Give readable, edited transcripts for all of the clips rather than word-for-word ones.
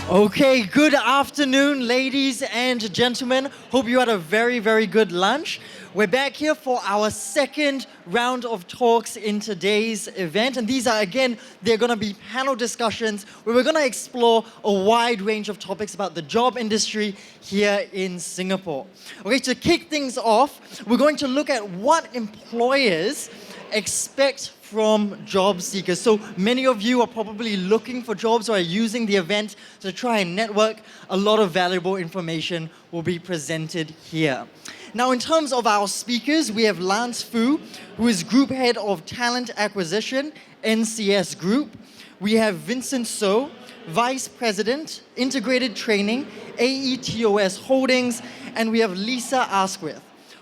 Okay, good afternoon, ladies and gentlemen. Hope you had a very, very good lunch. We're back here for our second round of talks in today's event. And these are, again, they're going to be panel discussions where we're going to explore a wide range of topics about the job industry here in Singapore. Okay, to kick things off, we're going to look at what employers expect from job seekers. So many of you are probably looking for jobs or are using the event to try and network. A lot of valuable information will be presented here. Now, in terms of our speakers, we have Lance Fu, who is Group Head of Talent Acquisition, NCS Group. We have Vincent So, Vice President, Integrated Training, AETOS Holdings, and we have Lisa Asquith,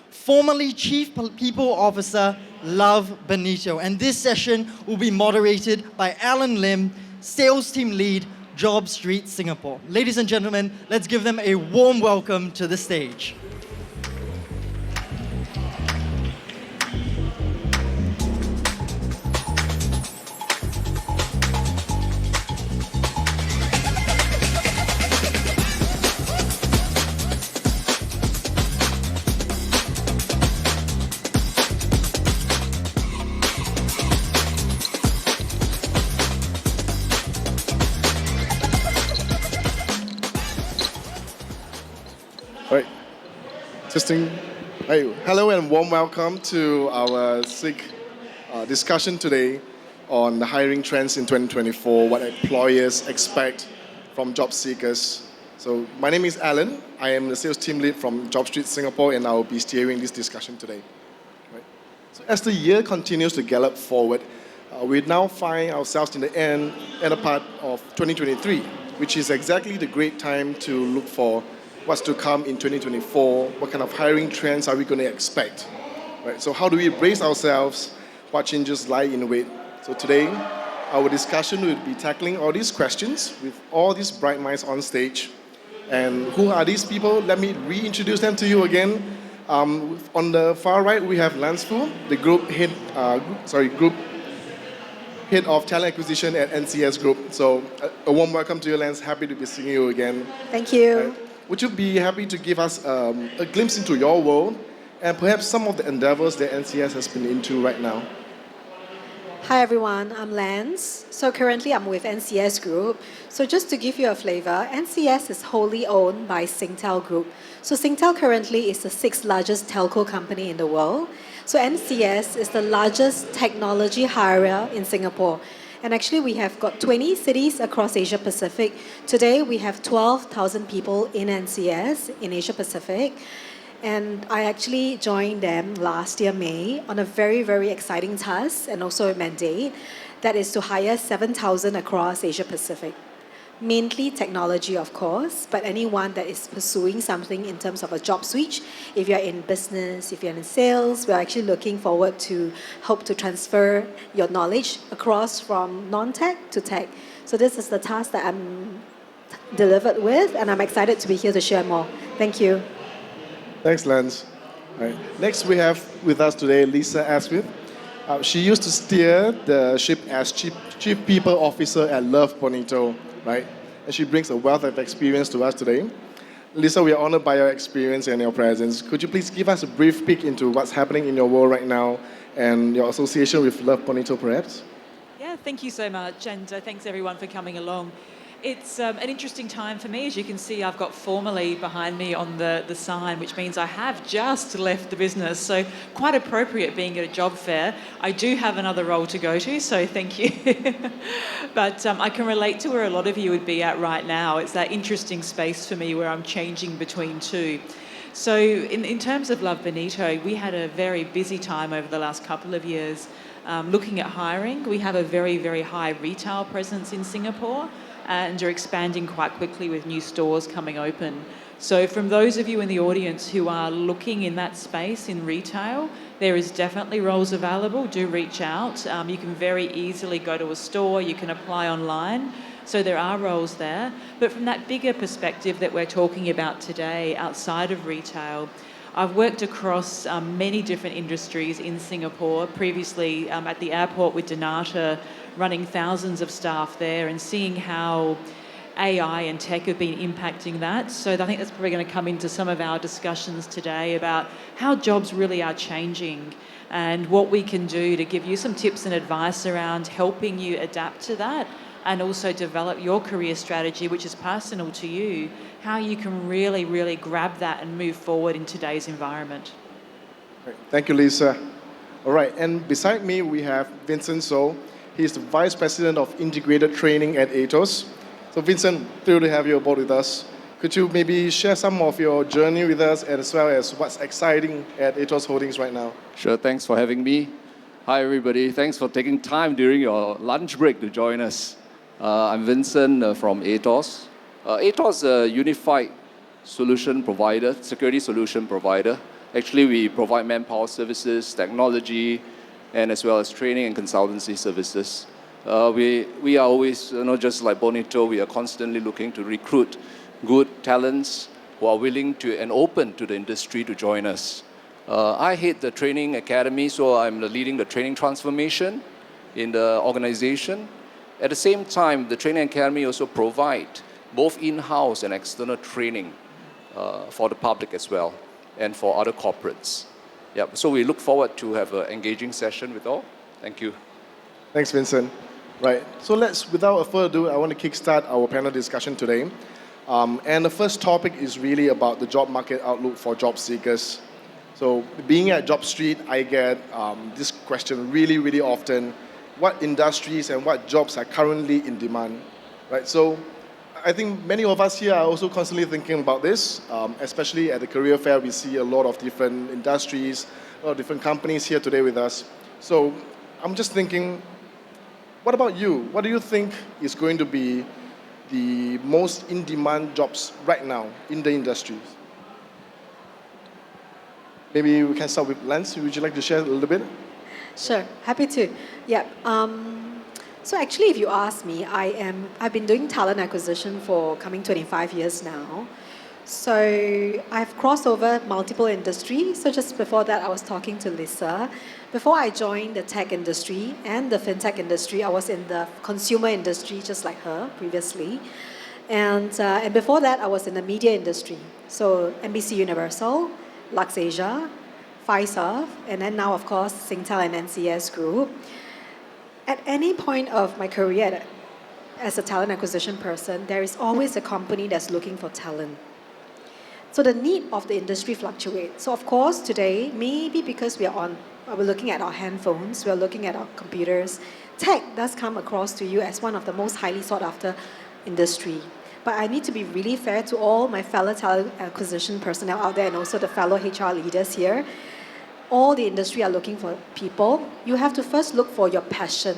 formerly Chief People Officer, Love Bonito. And this session will be moderated by Alan Lim, Sales Team Lead, Job Street Singapore. Ladies and gentlemen, let's give them a warm welcome to the stage. All right. Testing. Hey, hello and warm welcome to our SIG discussion today on the hiring trends in 2024, what employers expect from job seekers. So my name is Alan. I am the sales team lead from Job Street Singapore, and I will be steering this discussion today. Right. So as the year continues to gallop forward, we now find ourselves in the end part of 2023, which is exactly the great time to look for what's to come in 2024, what kind of hiring trends are we going to expect, right? So how do we brace ourselves, what changes lie in wait? So today, our discussion will be tackling all these questions with all these bright minds on stage. And who are these people? Let me reintroduce them to you again. On the far right, we have Lance Fu, the group head of talent acquisition at NCS Group. So a warm welcome to you, Lance. Happy to be seeing you again. Thank you. Would you be happy to give us a glimpse into your world and perhaps some of the endeavors that NCS has been into right now? Hi everyone, I'm Lance. So currently I'm with NCS Group. So just to give you a flavor, NCS is wholly owned by Singtel Group. So Singtel currently is the 6th largest telco company in the world. So NCS is the largest technology hirer in Singapore. And actually, we have got 20 cities across Asia Pacific. Today, we have 12,000 people in NCS in Asia Pacific. And I actually joined them last year, May, on a very, very exciting task and also a mandate that is to hire 7,000 across Asia Pacific. Mainly technology, of course, but anyone that is pursuing something in terms of a job switch, if you're in business, if you're in sales, we're actually looking forward to hope to transfer your knowledge across from non-tech to tech. So this is the task that I'm delivered with, and I'm excited to be here to share more. Thank you. Thanks, Lance. All right. Next, we have with us today Lisa Asquith. She used to steer the ship as Chief People Officer at Love Bonito, right? And she brings a wealth of experience to us today. Lisa, we are honored by your experience and your presence. Could you please give us a brief peek into what's happening in your world right now and your association with Love Bonito, perhaps? Yeah, thank you so much, and thanks everyone for coming along. It's an interesting time for me. As you can see, I've got formally behind me on the sign, which means I have just left the business. So quite appropriate being at a job fair. I do have another role to go to, so thank you. But I can relate to where a lot of you would be at right now. It's that interesting space for me where I'm changing between two. So in terms of Love Bonito, we had a very busy time over the last couple of years looking at hiring. We have a very, very high retail presence in Singapore, and are expanding quite quickly with new stores coming open. So from those of you in the audience who are looking in that space in retail, there is definitely roles available. Do reach out. You can very easily go to a store, you can apply online. So there are roles there. But from that bigger perspective that we're talking about today, outside of retail, I've worked across many different industries in Singapore, previously at the airport with Donata, running thousands of staff there and seeing how AI and tech have been impacting that. So I think that's probably going to come into some of our discussions today about how jobs really are changing and what we can do to give you some tips and advice around helping you adapt to that and also develop your career strategy, which is personal to you, how you can really, really grab that and move forward in today's environment. Right. Thank you, Lisa. All right, and beside me we have Vincent So. He's the Vice President of Integrated Training at Atos. So Vincent, thrilled to have you aboard with us. Could you maybe share some of your journey with us as well as what's exciting at Atos Holdings right now? Sure, thanks for having me. Hi everybody, thanks for taking time during your lunch break to join us. I'm Vincent from Atos. Atos is a unified solution provider, security solution provider. Actually, we provide manpower services, technology, and as well as training and consultancy services. We are always, just like Bonito, we are constantly looking to recruit good talents who are willing to and open to the industry to join us. I head the training academy, so I'm leading the training transformation in the organization. At the same time, the training academy also provide both in-house and external training for the public as well and for other corporates. Yeah, so we look forward to have an engaging session with all. Thank you. Thanks, Vincent. Right, so without further ado, I want to kickstart our panel discussion today. And the first topic is really about the job market outlook for job seekers. So being at Job Street, I get this question really, really often. What industries and what jobs are currently in demand? Right, so I think many of us here are also constantly thinking about this, especially at the career fair. We see a lot of different industries, a lot of different companies here today with us. So I'm just thinking, what about you? What do you think is going to be the most in-demand jobs right now in the industries? Maybe we can start with Lance. Would you like to share a little bit? Sure, happy to. Yeah. So actually, if you ask me, I've been doing talent acquisition for coming 25 years now. So I've crossed over multiple industries. So just before that, I was talking to Lisa. Before I joined the tech industry and the fintech industry, I was in the consumer industry, just like her previously. And before that, I was in the media industry. So NBC Universal, LuxAsia, Fiserv, and then now, of course, Singtel and NCS Group. At any point of my career as a talent acquisition person, there is always a company that's looking for talent. So the need of the industry fluctuates. So of course, today, maybe because we're looking at our handphones, we're looking at our computers, tech does come across to you as one of the most highly sought after industry. But I need to be really fair to all my fellow talent acquisition personnel out there and also the fellow HR leaders here. All the industry are looking for people. You have to first look for your passion,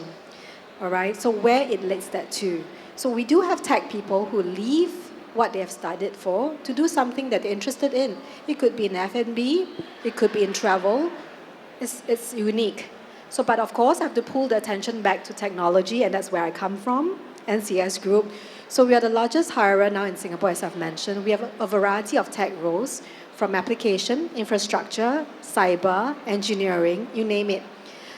all right? So where it leads that to. So we do have tech people who leave what they have studied for to do something that they're interested in. It could be in F&B, it could be in travel. It's unique. So, but of course, I have to pull the attention back to technology, and that's where I come from, NCS Group. So we are the largest hirer now in Singapore, as I've mentioned. We have a variety of tech roles, from application, infrastructure, cyber, engineering, you name it.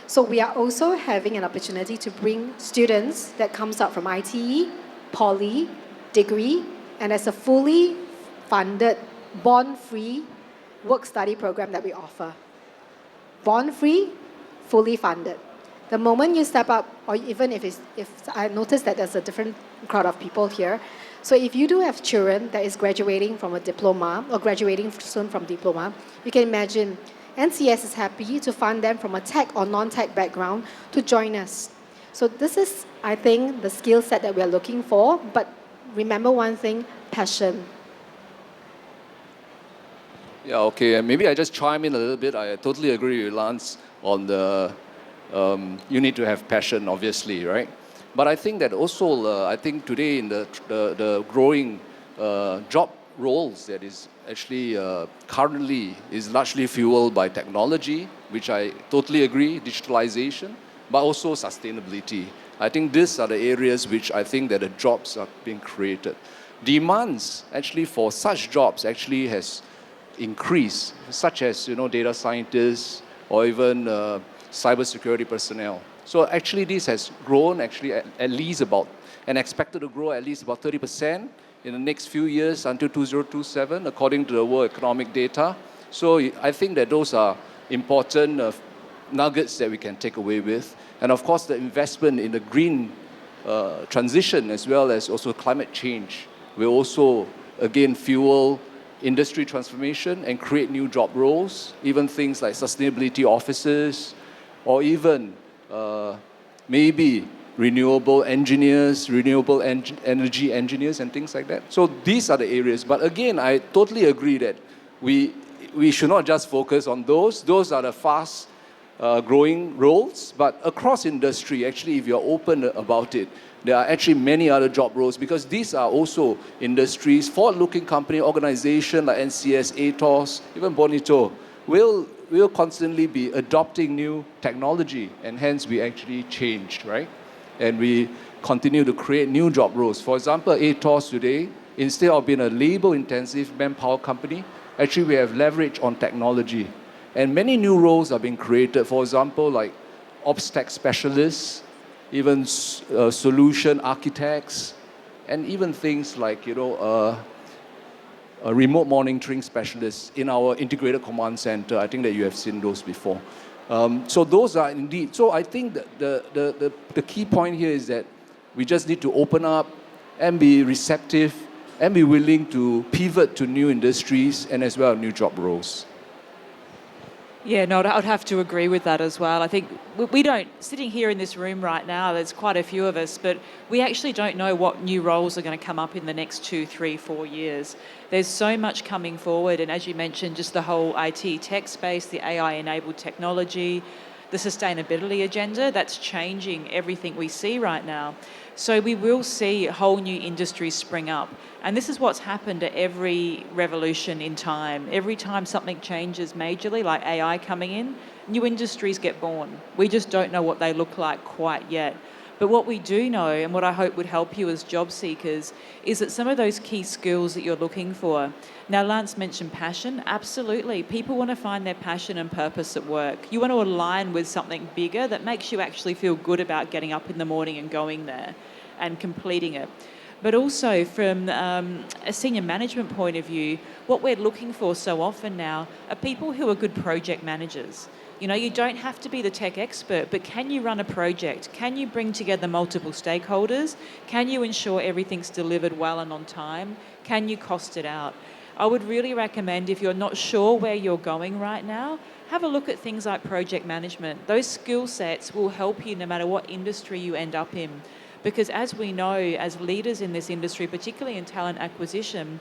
So we are also having an opportunity to bring students that comes out from ITE, Poly, degree, and as a fully funded, bond-free work-study program that we offer. Bond-free, fully funded. The moment you step up, or even if I notice that there's a different crowd of people here, so if you do have children that is graduating from a diploma or graduating soon from diploma, you can imagine NCS is happy to fund them from a tech or non-tech background to join us. So this is, I think, the skill set that we are looking for, but remember one thing, passion. Yeah, okay, and maybe I just chime in a little bit. I totally agree with Lance on the, you need to have passion, obviously, right? But I think that also, I think today in the growing job roles that is actually currently is largely fueled by technology, which I totally agree, digitalization, but also sustainability. I think these are the areas which I think that the jobs are being created. Demands actually for such jobs actually has increased, such as data scientists or even cybersecurity personnel. So actually this has grown actually at least about, and expected to grow at least about 30% in the next few years until 2027, according to the World Economic Data. So I think that those are important nuggets that we can take away with. And of course, the investment in the green transition as well as also climate change will also, again, fuel industry transformation and create new job roles, even things like sustainability officers, or even maybe renewable engineers, renewable energy engineers and things like that. So these are the areas. But again, I totally agree that we should not just focus on those. Those are the fast growing roles. But across industry, actually, if you're open about it, there are actually many other job roles because these are also industries, forward-looking company, organization like NCS, ATOS, even Bonito, will constantly be adopting new technology, and hence we actually changed, right? And we continue to create new job roles. For example, ATOS today, instead of being a labor-intensive manpower company, actually we have leverage on technology. And many new roles are being created, for example, like ops tech specialists, even solution architects, and even things like, a remote monitoring specialist in our integrated command center. I think that you have seen those before. So those are indeed, so I think that the key point here is that we just need to open up and be receptive and be willing to pivot to new industries and as well new job roles. Yeah, no, I'd have to agree with that as well. I think we don't, sitting here in this room right now, there's quite a few of us, but we actually don't know what new roles are going to come up in the next 2, 3, 4 years. There's so much coming forward, and as you mentioned, just the whole IT tech space, the AI-enabled technology, the sustainability agenda, that's changing everything we see right now. So we will see whole new industries spring up. And this is what's happened at every revolution in time. Every time something changes majorly, like AI coming in, new industries get born. We just don't know what they look like quite yet. But what we do know, and what I hope would help you as job seekers, is that some of those key skills that you're looking for. Now, Lance mentioned passion. Absolutely. People want to find their passion and purpose at work. You want to align with something bigger that makes you actually feel good about getting up in the morning and going there and completing it. But also from a senior management point of view, what we're looking for so often now are people who are good project managers. You know, you don't have to be the tech expert, but can you run a project? Can you bring together multiple stakeholders? Can you ensure everything's delivered well and on time? Can you cost it out? I would really recommend, if you're not sure where you're going right now, have a look at things like project management. Those skill sets will help you no matter what industry you end up in. Because as we know, as leaders in this industry, particularly in talent acquisition,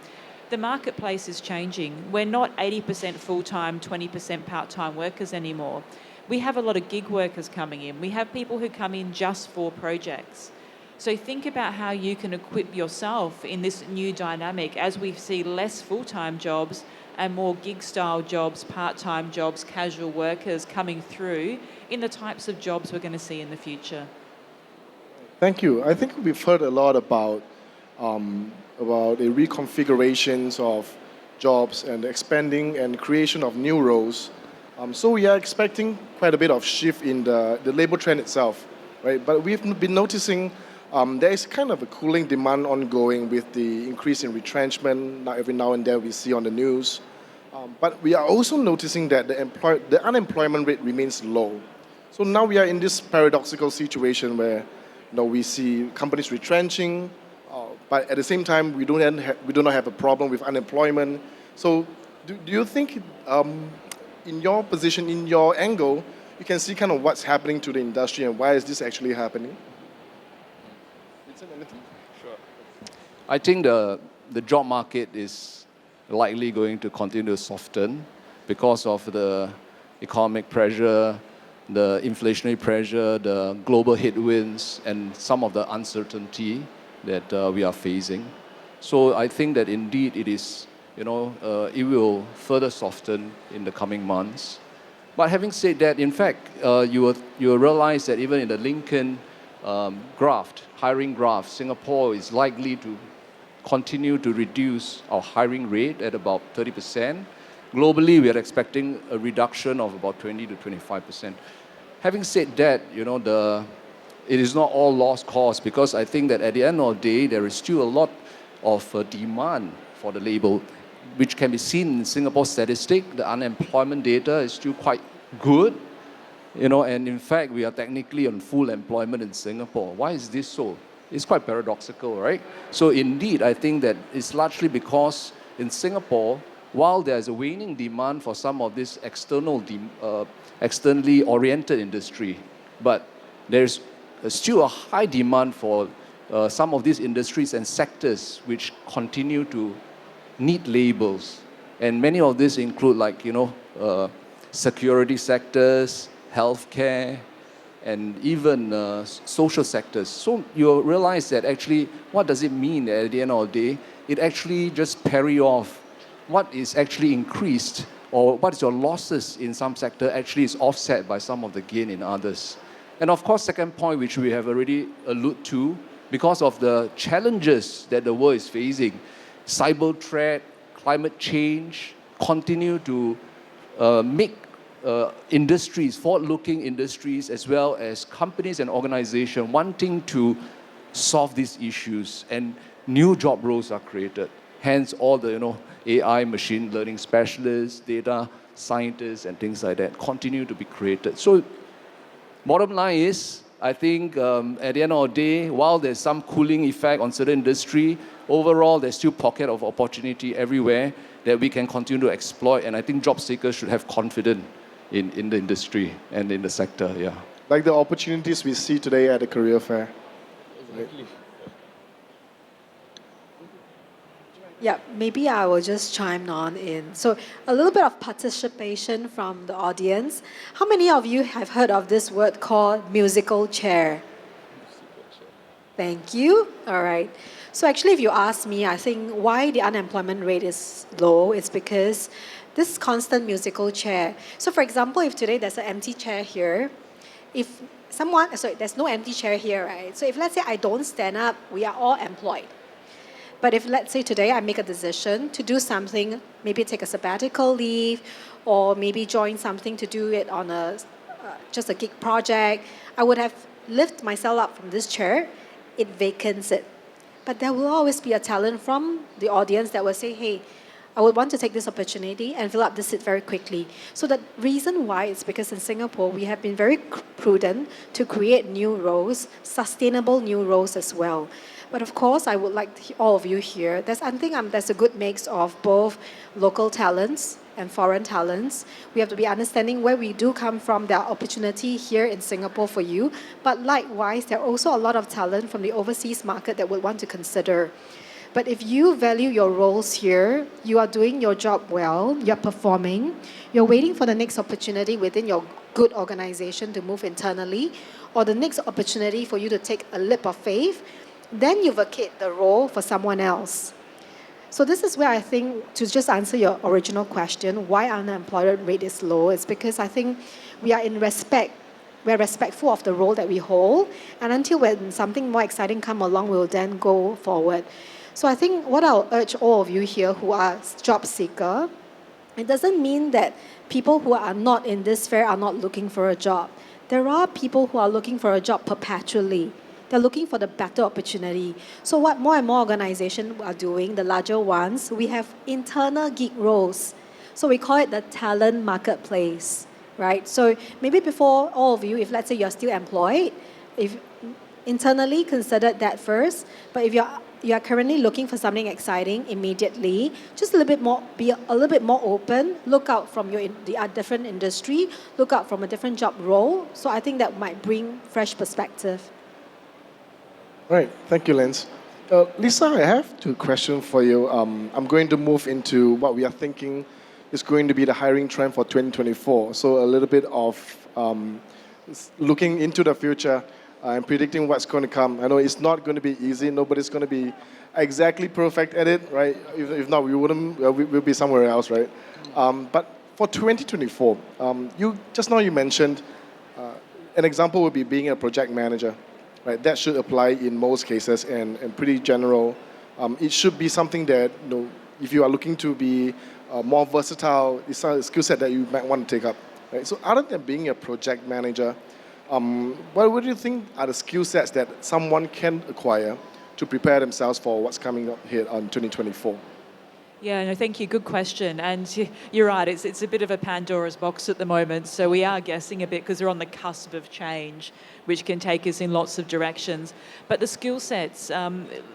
the marketplace is changing. We're not 80% full-time, 20% part-time workers anymore. We have a lot of gig workers coming in. We have people who come in just for projects. So think about how you can equip yourself in this new dynamic as we see less full-time jobs and more gig-style jobs, part-time jobs, casual workers coming through in the types of jobs we're going to see in the future. Thank you. I think we've heard a lot about the reconfigurations of jobs and expanding and creation of new roles. So we are expecting quite a bit of shift in the labor trend itself, right? But we've been noticing there is kind of a cooling demand ongoing with the increase in retrenchment. Now, every now and then we see on the news. But we are also noticing that the unemployment rate remains low. So now we are in this paradoxical situation where we see companies retrenching, but at the same time, we do not have a problem with unemployment. So do you think, in your position, in your angle, you can see kind of what's happening to the industry and why is this actually happening? Sure. I think the job market is likely going to continue to soften because of the economic pressure, the inflationary pressure, the global headwinds, and some of the uncertainty that we are facing. So I think that indeed it is, it will further soften in the coming months. But having said that, in fact, you will realize that even in the Lincoln hiring graph, Singapore is likely to continue to reduce our hiring rate at about 30%. Globally, we are expecting a reduction of about 20 to 25%. having said that, it is not all lost cause, because I think that at the end of the day, there is still a lot of demand for the labor, which can be seen in Singapore statistic. The unemployment data is still quite good, and in fact, we are technically on full employment in Singapore. Why is this so? It's quite paradoxical, right? So indeed, I think that it's largely because in Singapore, while there's a waning demand for some of this externally oriented industry, but there's still a high demand for some of these industries and sectors which continue to need labels. And many of these include security sectors, healthcare, and even social sectors. So you'll realize that actually, what does it mean at the end of the day? It actually just parry off what is actually increased, or what is your losses in some sector actually is offset by some of the gain in others. And of course, second point, which we have already alluded to, because of the challenges that the world is facing, cyber threat, climate change, continue to make industries, forward-looking industries, as well as companies and organizations wanting to solve these issues, and new job roles are created. Hence, all the AI, machine learning specialists, data scientists, and things like that continue to be created. So, bottom line is, I think at the end of the day, while there's some cooling effect on certain industry, overall there's still pocket of opportunity everywhere that we can continue to exploit. And I think job seekers should have confidence in the industry and in the sector. Yeah. Like the opportunities we see today at the career fair. Exactly. Yeah, maybe I will just chime on in. So a little bit of participation from the audience. How many of you have heard of this word called musical chair? Thank you. All right. So actually, if you ask me, I think why the unemployment rate is low is because this constant musical chair. So for example, if today there's an empty chair here, there's no empty chair here, right? So if let's say I don't stand up, we are all employed. But if let's say today I make a decision to do something, maybe take a sabbatical leave, or maybe join something to do it on just a gig project, I would have lifted myself up from this chair, it vacates it. But there will always be a talent from the audience that will say, hey, I would want to take this opportunity and fill up this seat very quickly. So the reason why is because in Singapore, we have been very prudent to create new roles, sustainable new roles as well. But of course, I would like all of you here, I think there's a good mix of both local talents and foreign talents. We have to be understanding where we do come from. There are opportunity here in Singapore for you. But likewise, there are also a lot of talent from the overseas market that would want to consider. But if you value your roles here, you are doing your job well, you're performing, you're waiting for the next opportunity within your good organization to move internally, or the next opportunity for you to take a leap of faith, then you vacate the role for someone else. So this is where I think, to just answer your original question, why unemployment rate is low, is because I think we're respectful of the role that we hold, and until when something more exciting come along, we'll then go forward. So I think what I'll urge all of you here who are job seeker, it doesn't mean that people who are not in this fair are not looking for a job. There are people who are looking for a job perpetually. They're looking for the better opportunity. So what more and more organizations are doing, the larger ones, we have internal gig roles. So we call it the talent marketplace, right? So maybe before all of you, if let's say you're still employed, if internally consider that first, but if you are currently looking for something exciting immediately, just be a little bit more open, look out from the different industry, look out from a different job role. So I think that might bring fresh perspective. Right, thank you, Lance. Lisa, I have two questions for you. I'm going to move into what we are thinking is going to be the hiring trend for 2024. So a little bit of looking into the future and predicting what's going to come. I know it's not going to be easy. Nobody's going to be exactly perfect at it, right? If not, we'll be somewhere else, right? But for 2024, you mentioned an example would be being a project manager. Right, that should apply in most cases and pretty general. It should be something that, if you are looking to be more versatile, it's a skill set that you might want to take up. Right? So other than being a project manager, What would you think are the skill sets that someone can acquire to prepare themselves for what's coming up here on 2024? Yeah, no, thank you. Good question. And you're right, it's a bit of a Pandora's box at the moment. So we are guessing a bit because we're on the cusp of change, which can take us in lots of directions. But the skill sets,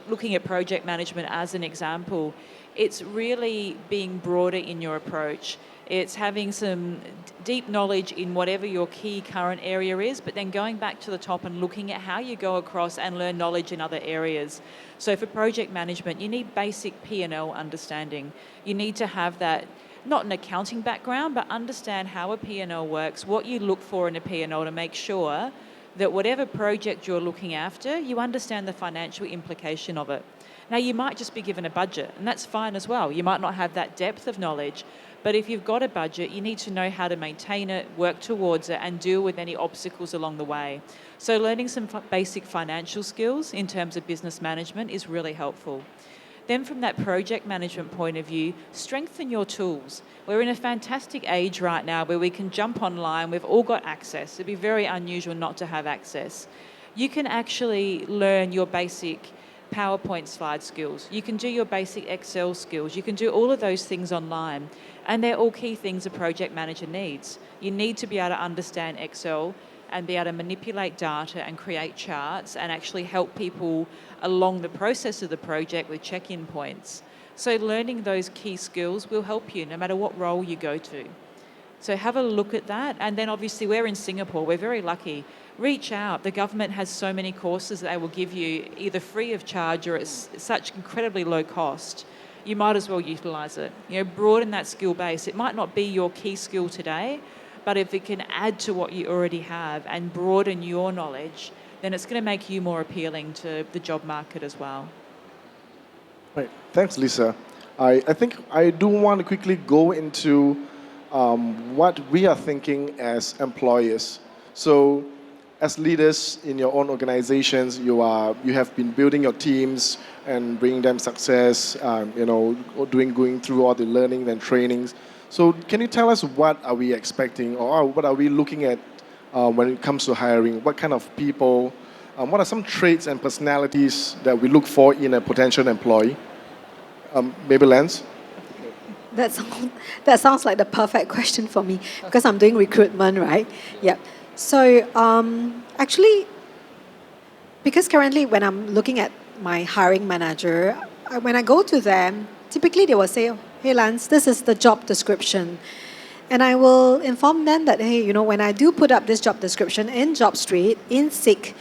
looking at project management as an example, it's really being broader in your approach. It's having some deep knowledge in whatever your key current area is, but then going back to the top and looking at how you go across and learn knowledge in other areas. So for project management, you need basic P&L understanding. You need to have that, not an accounting background, but understand how a P&L works, what you look for in a P&L to make sure that whatever project you're looking after, you understand the financial implication of it. Now, you might just be given a budget, and that's fine as well. You might not have that depth of knowledge, but if you've got a budget, you need to know how to maintain it, work towards it, and deal with any obstacles along the way. So learning some basic financial skills in terms of business management is really helpful. Then from that project management point of view, strengthen your tools. We're in a fantastic age right now where we can jump online. We've all got access. It'd be very unusual not to have access. You can actually learn your basic PowerPoint slide skills. You can do your basic Excel skills. You can do all of those things online. And they're all key things a project manager needs. You need to be able to understand Excel and be able to manipulate data and create charts and actually help people along the process of the project with check-in points. So learning those key skills will help you no matter what role you go to. So have a look at that. And then obviously we're in Singapore. We're very lucky. Reach out. The government has so many courses that they will give you either free of charge or at such incredibly low cost. You might as well utilise it. Broaden that skill base. It might not be your key skill today, but if it can add to what you already have and broaden your knowledge, then it's going to make you more appealing to the job market as well. Right. Thanks, Lisa. I think I do want to quickly go into what we are thinking as employers. So, as leaders in your own organizations, you have been building your teams and bringing them success. Going through all the learning and trainings. So, can you tell us what are we expecting, or what are we looking at when it comes to hiring? What kind of people? What are some traits and personalities that we look for in a potential employee? Maybe Lance? That sounds like the perfect question for me because I'm doing recruitment, right? Yeah. So actually, because currently when I'm looking at my hiring manager, when I go to them, typically they will say, "Hey Lance, this is the job description." And I will inform them that, hey, when I do put up this job description in JobStreet, in SICK,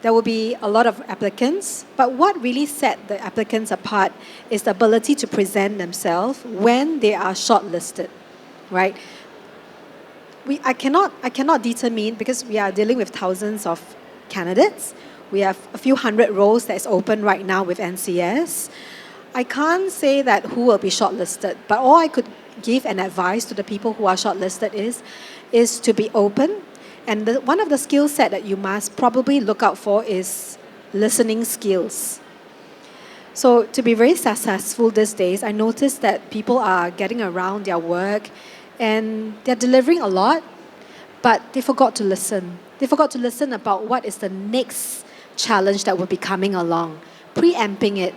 there will be a lot of applicants. But what really set the applicants apart is the ability to present themselves when they are shortlisted, right? I cannot determine, because we are dealing with thousands of candidates. We have a few hundred roles that's open right now with NCS. I can't say that who will be shortlisted, but all I could give an advice to the people who are shortlisted is to be open. And one of the skill set that you must probably look out for is listening skills. So to be very successful these days, I noticed that people are getting around their work and they're delivering a lot, but they forgot to listen. They forgot to listen about what is the next challenge that will be coming along, preempting it.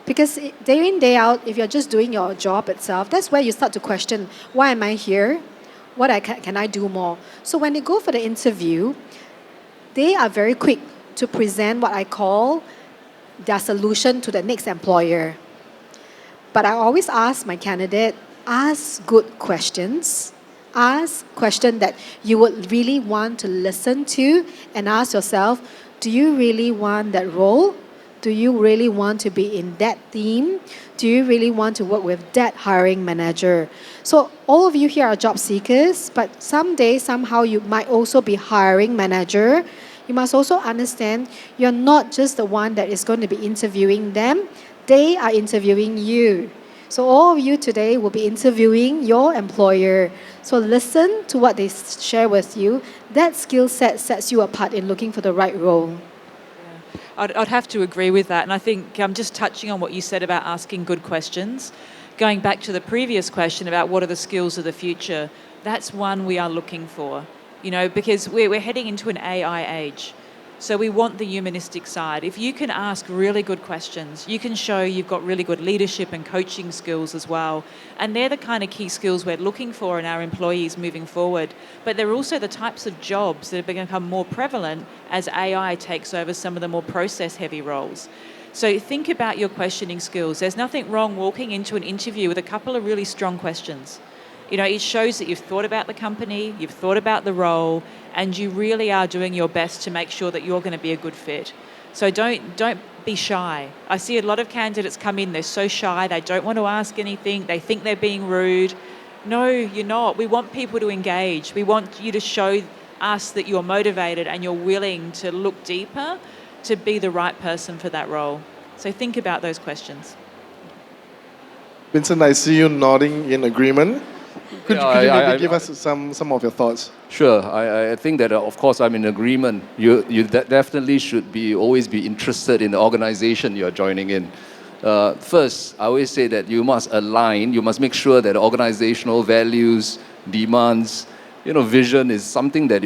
Because day in, day out, if you're just doing your job itself, that's where you start to question, why am I here? What can I do more? So when they go for the interview, they are very quick to present what I call their solution to the next employer. But I always ask my candidate, ask good questions. Ask questions that you would really want to listen to, and ask yourself, do you really want that role? Do you really want to be in that team? Do you really want to work with that hiring manager? So all of you here are job seekers, but someday, somehow, you might also be hiring manager. You must also understand you're not just the one that is going to be interviewing them. They are interviewing you. So all of you today will be interviewing your employer. So listen to what they share with you. That skill set sets you apart in looking for the right role. I'd have to agree with that. And I think just touching on what you said about asking good questions, going back to the previous question about what are the skills of the future, that's one we are looking for. because we're heading into an AI age. So we want the humanistic side. If you can ask really good questions, you can show you've got really good leadership and coaching skills as well. And they're the kind of key skills we're looking for in our employees moving forward. But they're also the types of jobs that are going to become more prevalent as AI takes over some of the more process-heavy roles. So think about your questioning skills. There's nothing wrong walking into an interview with a couple of really strong questions. It shows that you've thought about the company, you've thought about the role, and you really are doing your best to make sure that you're going to be a good fit. So don't be shy. I see a lot of candidates come in, they're so shy, they don't want to ask anything, they think they're being rude. No, you're not. We want people to engage. We want you to show us that you're motivated and you're willing to look deeper to be the right person for that role. So think about those questions. Vincent, I see you nodding in agreement. Could you maybe give us some of your thoughts? Sure. I think that, of course, I'm in agreement. You definitely should always be interested in the organization you're joining in. First, I always say that you must align, you must make sure that organizational values, demands, vision is something that,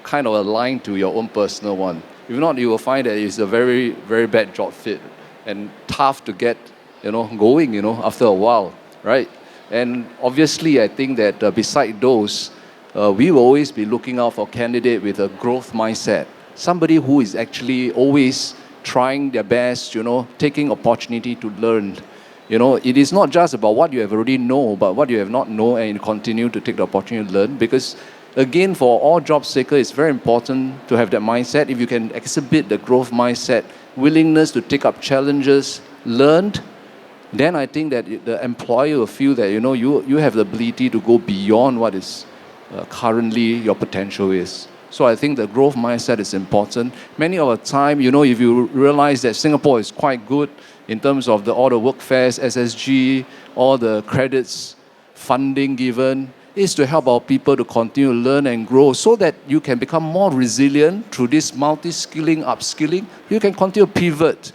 kind of aligned to your own personal one. If not, you will find that it's a very, very bad job fit and tough to get, going, after a while, right? And obviously, I think that beside those, we will always be looking out for a candidate with a growth mindset. Somebody who is actually always trying their best, taking opportunity to learn. It is not just about what you have already know, but what you have not know and continue to take the opportunity to learn. Because again, for all job seekers, it's very important to have that mindset. If you can exhibit the growth mindset, willingness to take up challenges, learn, then I think that the employer will feel that, you have the ability to go beyond what is currently your potential is. So I think the growth mindset is important. Many of the time, if you realize that Singapore is quite good in terms of all the work fairs, SSG, all the credits, funding given, is to help our people to continue to learn and grow so that you can become more resilient through this multi-skilling, upskilling. You can continue to pivot,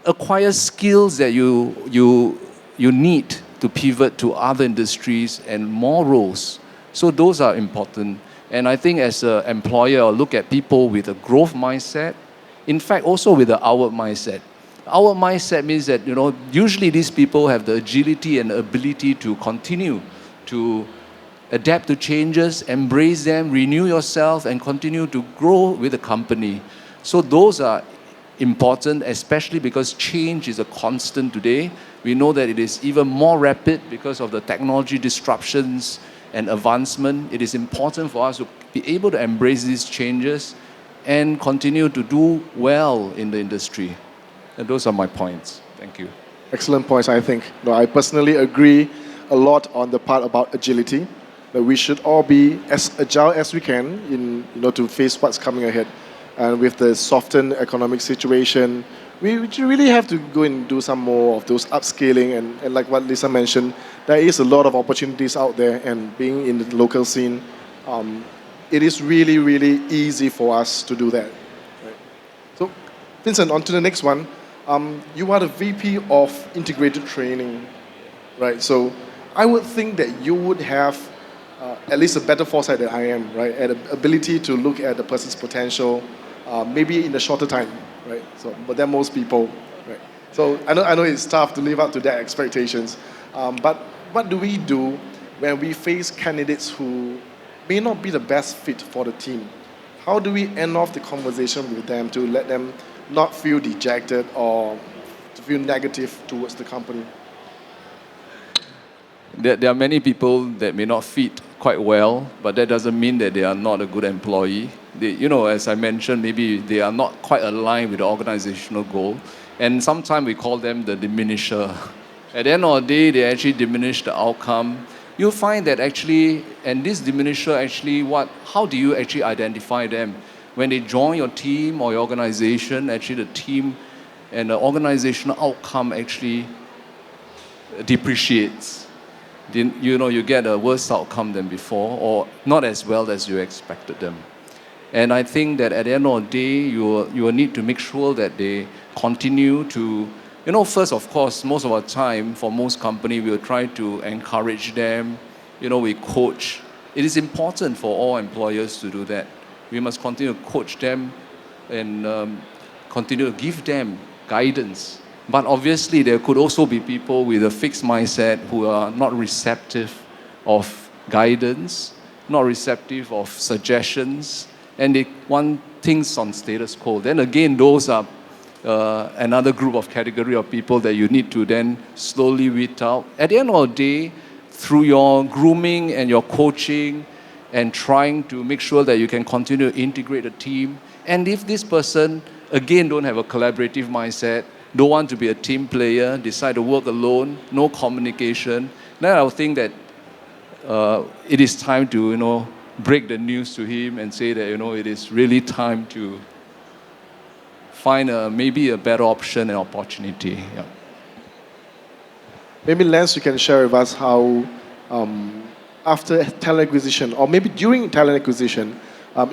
acquire skills that you need to pivot to other industries and more roles. So those are important. And I think as an employer, I'll look at people with a growth mindset, in fact, also with an outward mindset. Our mindset means that, usually these people have the agility and ability to continue to adapt to changes, embrace them, renew yourself, and continue to grow with the company. So those are important, especially because change is a constant today. We know that it is even more rapid because of the technology disruptions and advancement. It is important for us to be able to embrace these changes and continue to do well in the industry. And those are my points. Thank you. Excellent points, I think. No, I personally agree a lot on the part about agility, that we should all be as agile as we can to face what's coming ahead. And with the softened economic situation, we really have to go and do some more of those upscaling. And like what Lisa mentioned, there is a lot of opportunities out there. And being in the local scene, it is really, really easy for us to do that. Right? So, Vincent, on to the next one. You are the VP of Integrated Training, right? So I would think that you would have at least a better foresight than I am, right? And ability to look at the person's potential, maybe in a shorter time, right? So, but than most people, right? So I know it's tough to live up to their expectations, but what do we do when we face candidates who may not be the best fit for the team? How do we end off the conversation with them to let them not feel dejected or to feel negative towards the company? There are many people that may not fit quite well, but that doesn't mean that they are not a good employee. They, as I mentioned, maybe they are not quite aligned with the organizational goal. And sometimes we call them the diminisher. At the end of the day, they actually diminish the outcome. You'll find that actually, and this diminisher actually, how do you actually identify them? When they join your team or your organization, actually the team and the organizational outcome actually depreciates. You get a worse outcome than before, or not as well as you expected them. And I think that at the end of the day, you will need to make sure that they continue to, first, of course, most of our time, for most companies, we will try to encourage them. We coach. it is important for all employers to do that. We must continue to coach them and continue to give them guidance. But obviously, there could also be people with a fixed mindset who are not receptive of guidance, not receptive of suggestions, and they want things on status quo. Then again, those are another group of category of people that you need to then slowly weed out. At the end of the day, through your grooming and your coaching and trying to make sure that you can continue to integrate a team, and if this person, again, don't have a collaborative mindset, don't want to be a team player, decide to work alone, no communication, then I would think that it is time to, break the news to him and say that, it is really time to find maybe a better option and opportunity. Yeah. Maybe Lance, you can share with us how after talent acquisition, or maybe during talent acquisition,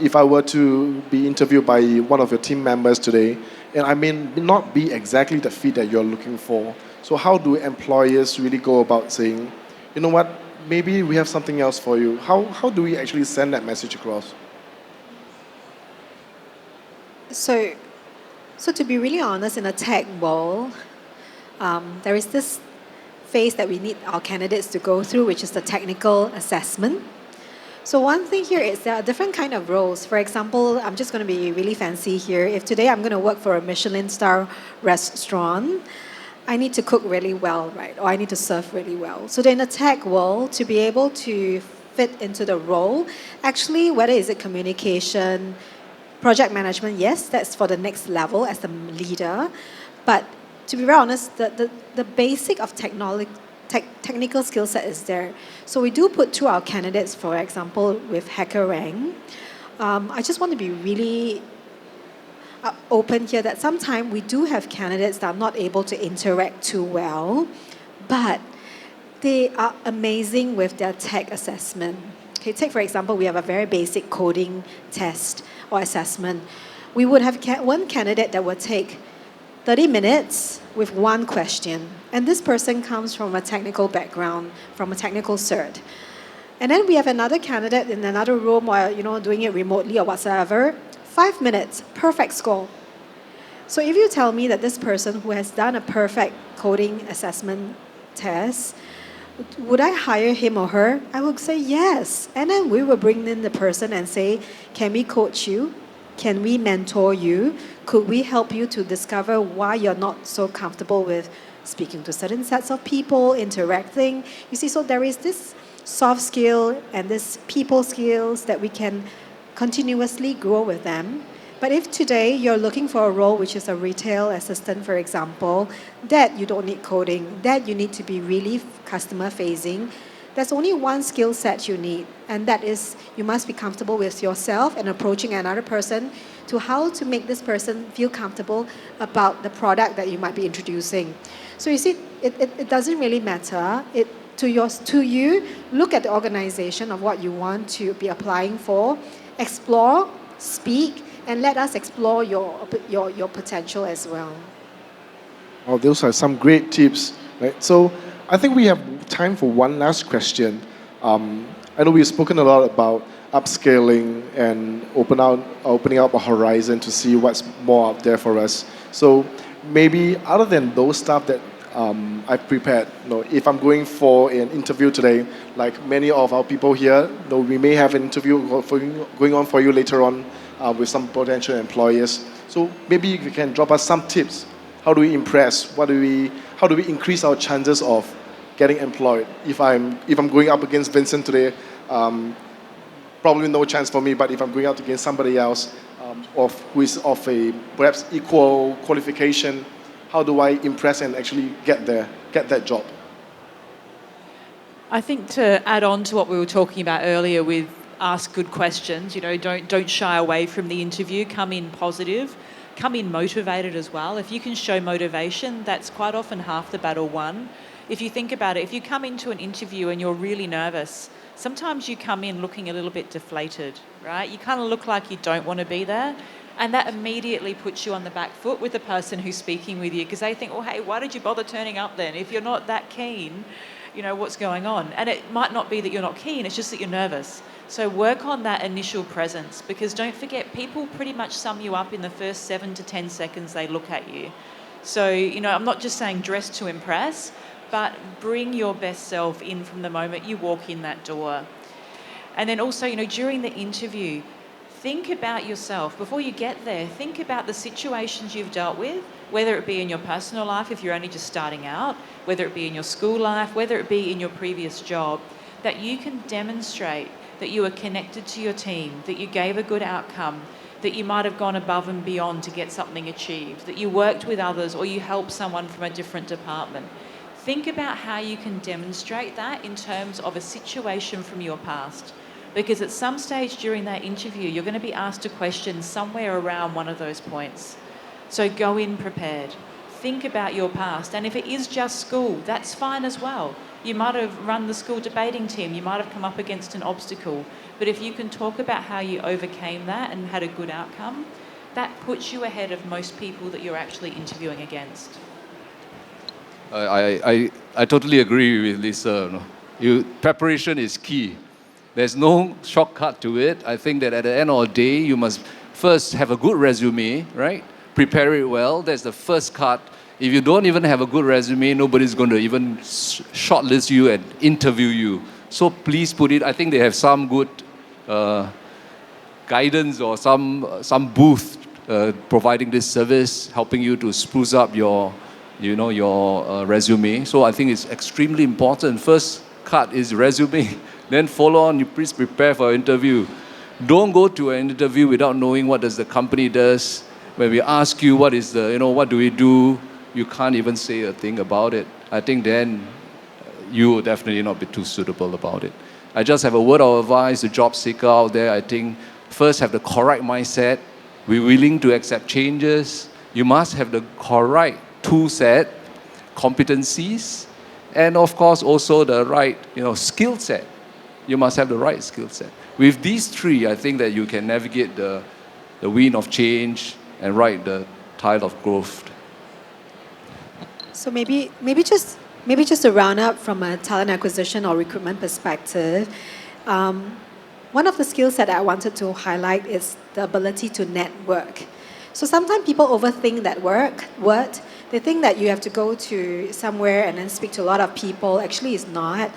if I were to be interviewed by one of your team members today, and I may not be exactly the fit that you're looking for, so how do employers really go about saying, you know what, maybe we have something else for you? How do we actually send that message across? So to be really honest, in a tech world, there is this phase that we need our candidates to go through, which is the technical assessment. So one thing here is there are different kind of roles. For example, I'm just going to be really fancy here. If today I'm going to work for a Michelin star restaurant, I need to cook really well, right? Or I need to serve really well. So then in the tech world, to be able to fit into the role, actually, whether is it communication, project management, yes, that's for the next level as the leader. But to be very honest, the basic of technical skill set is there. So we do put through our candidates, for example, with HackerRank. I just want to be really open here that sometimes we do have candidates that are not able to interact too well, but they are amazing with their tech assessment. Okay, take for example, we have a very basic coding test or assessment. We would have one candidate that would take 30 minutes with one question. And this person comes from a technical background, from a technical cert. And then we have another candidate in another room or, doing it remotely or whatsoever. 5 minutes, perfect score. So if you tell me that this person who has done a perfect coding assessment test, would I hire him or her? I would say yes. And then we will bring in the person and say, can we coach you? Can we mentor you? Could we help you to discover why you're not so comfortable with speaking to certain sets of people, interacting? You see, so there is this soft skill and this people skills that we can continuously grow with them. But if today you're looking for a role which is a retail assistant, for example, that you don't need coding, that you need to be really customer facing, there's only one skill set you need, and that is you must be comfortable with yourself and approaching another person to how to make this person feel comfortable about the product that you might be introducing. So you see, it doesn't really matter. To you, look at the organization of what you want to be applying for, explore, speak, and let us explore your potential as well. Oh, those are some great tips, right? So I think we have time for one last question. I know we've spoken a lot about upscaling and opening up a horizon to see what's more out there for us. So maybe other than those stuff that I've prepared, if I'm going for an interview today, like many of our people here, we may have an interview going on for you later on with some potential employers. So maybe you can drop us some tips. How do we impress? How do we increase our chances of getting employed? If I'm going up against Vincent today, probably no chance for me. But if I'm going out against somebody else who is of a perhaps equal qualification, how do I impress and actually get that job? I think to add on to what we were talking about earlier with ask good questions, don't shy away from the interview, come in positive, come in motivated as well. If you can show motivation, that's quite often half the battle won. If you think about it, if you come into an interview and you're really nervous, sometimes you come in looking a little bit deflated, right? You kind of look like you don't want to be there. And that immediately puts you on the back foot with the person who's speaking with you because they think, hey, why did you bother turning up then? If you're not that keen, you know, what's going on? And it might not be that you're not keen, it's just that you're nervous. So work on that initial presence, because don't forget, people pretty much sum you up in the first 7 to 10 seconds they look at you. So, you know, I'm not just saying dress to impress, but bring your best self in from the moment you walk in that door. And then also, you know, during the interview, think about yourself. Before you get there, think about the situations you've dealt with, whether it be in your personal life if you're only just starting out, whether it be in your school life, whether it be in your previous job, that you can demonstrate that you are connected to your team, that you gave a good outcome, that you might have gone above and beyond to get something achieved, that you worked with others or you helped someone from a different department. Think about how you can demonstrate that in terms of a situation from your past. Because at some stage during that interview, you're going to be asked a question somewhere around one of those points. So go in prepared. Think about your past. And if it is just school, that's fine as well. You might have run the school debating team. You might have come up against an obstacle. But if you can talk about how you overcame that and had a good outcome, that puts you ahead of most people that you're actually interviewing against. I totally agree with Lisa. Preparation is key. There's no shortcut to it. I think that at the end of the day, you must first have a good resume, right? Prepare it well. That's the first cut. If you don't even have a good resume, nobody's going to even shortlist you and interview you. So please put it. I think they have some good guidance or some booth providing this service, helping you to spruce up your resume. So I think it's extremely important. First cut is resume. Then follow on, you please prepare for an interview. Don't go to an interview without knowing what does the company does. When we ask you what do we do, you can't even say a thing about it. I think then you will definitely not be too suitable about it. I just have a word of advice to job seeker out there. I think first have the correct mindset. Be willing to accept changes. You must have the correct tool set, competencies, and of course also the right skill set. You must have the right skill set. With these three, I think that you can navigate the wind of change and ride the tide of growth. So maybe just to round up from a talent acquisition or recruitment perspective, one of the skills that I wanted to highlight is the ability to network. So sometimes people overthink that word. They think that you have to go to somewhere and then speak to a lot of people. Actually, it's not.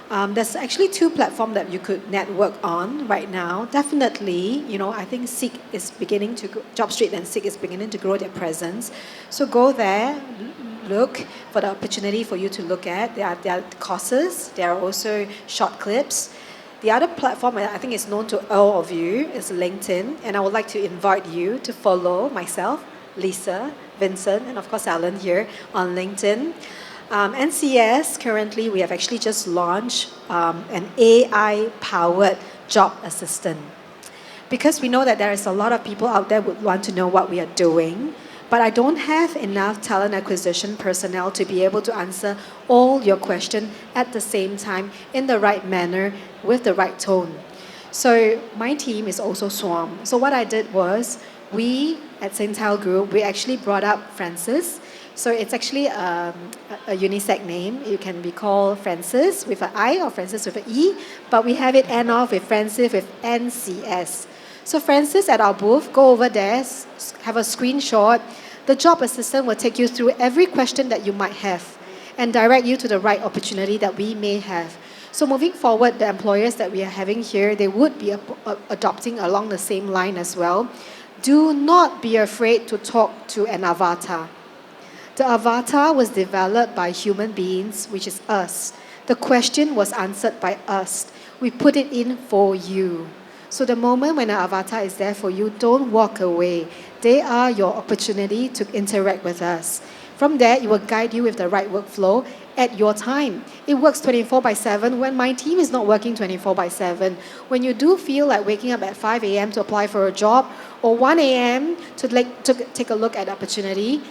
There's actually 2 platforms that you could network on right now. Definitely, I think Seek is beginning to JobStreet and Seek is beginning to grow their presence. So go there, look for the opportunity for you to look at. There are courses. There are also short clips. The other platform I think is known to all of you is LinkedIn, and I would like to invite you to follow myself, Lisa, Vincent, and of course Alan here on LinkedIn. NCS, currently we have actually just launched an AI-powered job assistant. Because we know that there is a lot of people out there who would want to know what we are doing, but I don't have enough talent acquisition personnel to be able to answer all your questions at the same time in the right manner with the right tone. So my team is also swamped. So what I did was, we at Singtel Group, we actually brought up Francis. So it's actually a unisex name. You can be called Francis with an I or Francis with an E, but we have it end off with Francis with NCS. So Francis at our booth, go over there, have a screenshot. The job assistant will take you through every question that you might have and direct you to the right opportunity that we may have. So moving forward, the employers that we are having here, they would be adopting along the same line as well. Do not be afraid to talk to an avatar. The avatar was developed by human beings, which is us. The question was answered by us. We put it in for you. So the moment when an avatar is there for you, don't walk away. They are your opportunity to interact with us. From there, it will guide you with the right workflow at your time. It works 24/7 when my team is not working 24/7. When you do feel like waking up at 5 a.m. to apply for a job or 1 a.m. to take a look at opportunity,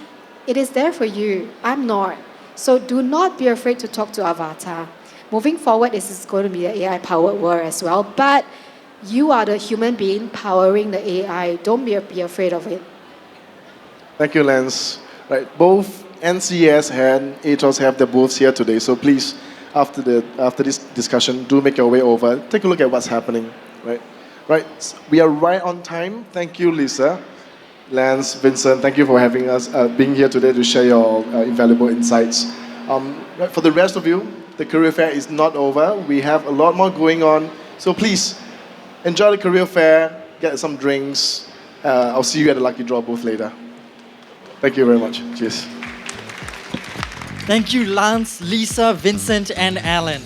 it is there for you. I'm not. So do not be afraid to talk to avatar. Moving forward, this is going to be an AI-powered world as well, but you are the human being powering the AI. Don't be afraid of it. Thank you, Lance. Right, both NCS and ATOS have their booths here today, so please after this discussion, do make your way over. Take a look at what's happening, right? Right. We are right on time. Thank you, Lisa, Lance, Vincent. Thank you for having us, being here today to share your invaluable insights. Right, for the rest of you, the career fair is not over. We have a lot more going on. So please enjoy the career fair. Get some drinks. I'll see you at the lucky draw booth later. Thank you very much. Cheers. Thank you, Lance, Lisa, Vincent, and Alan.